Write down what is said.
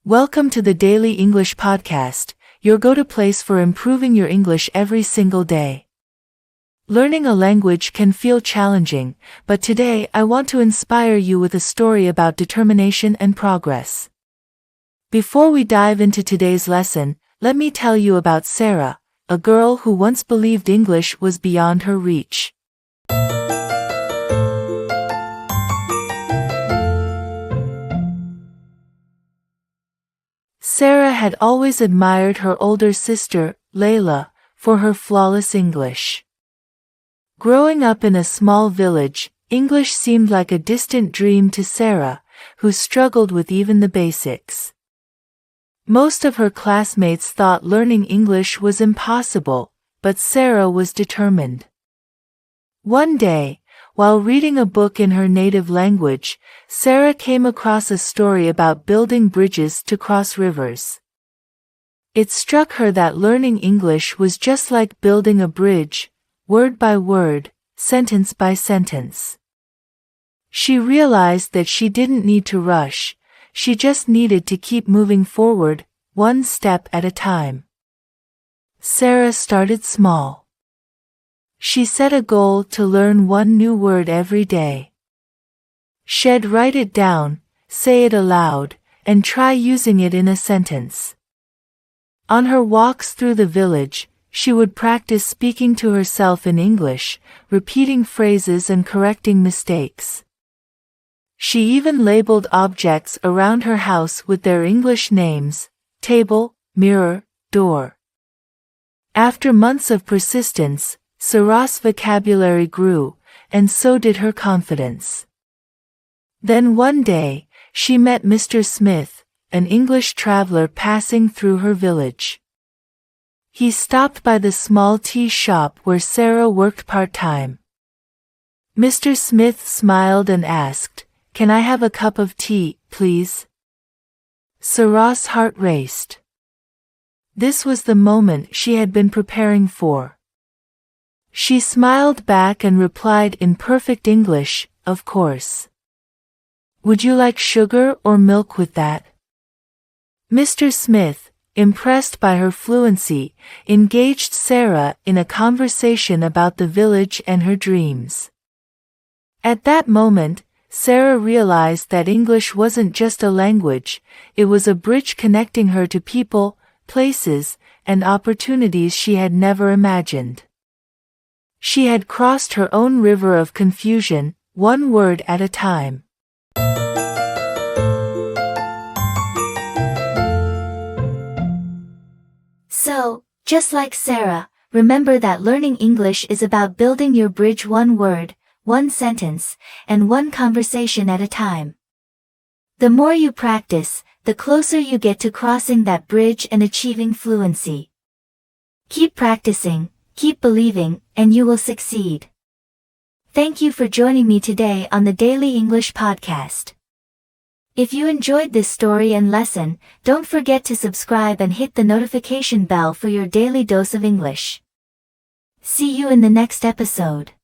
Welcome to the Daily English Podcast, your go-to place for improving your English every single day. Learning a language can feel challenging, but today I want to inspire you with a story about determination and progress. Before we dive into today's lesson, let me tell you about Sarah, a girl who once believed English was beyond her reach. Sarah had always admired her older sister, Layla, for her flawless English. Growing up in a small village, English seemed like a distant dream to Sarah, who struggled with even the basics. Most of her classmates thought learning English was impossible, but Sarah was determined. One day, while reading a book in her native language, Sarah came across a story about building bridges to cross rivers. It struck her that learning English was just like building a bridge, word by word, sentence by sentence. She realized that she didn't need to rush, she just needed to keep moving forward, one step at a time. Sarah started small. She set a goal to learn one new word every day. She'd write it down, say it aloud, and try using it in a sentence. On her walks through the village, she would practice speaking to herself in English, repeating phrases and correcting mistakes. She even labeled objects around her house with their English names: table, mirror, door. After months of persistence, Sarah's vocabulary grew, and so did her confidence. Then one day, she met Mr. Smith, an English traveler passing through her village. He stopped by the small tea shop where Sarah worked part-time. Mr. Smith smiled and asked, "Can I have a cup of tea, please?" Sarah's heart raced. This was the moment she had been preparing for. She smiled back and replied in perfect English, "Of course. Would you like sugar or milk with that?" Mr. Smith, impressed by her fluency, engaged Sarah in a conversation about the village and her dreams. At that moment, Sarah realized that English wasn't just a language, it was a bridge connecting her to people, places, and opportunities she had never imagined. She had crossed her own river of confusion, one word at a time. So, just like Sarah, remember that learning English is about building your bridge one word, one sentence, and one conversation at a time. The more you practice, the closer you get to crossing that bridge and achieving fluency. Keep practicing, keep believing, and you will succeed. Thank you for joining me today on the Daily English Podcast. If you enjoyed this story and lesson, don't forget to subscribe and hit the notification bell for your daily dose of English. See you in the next episode.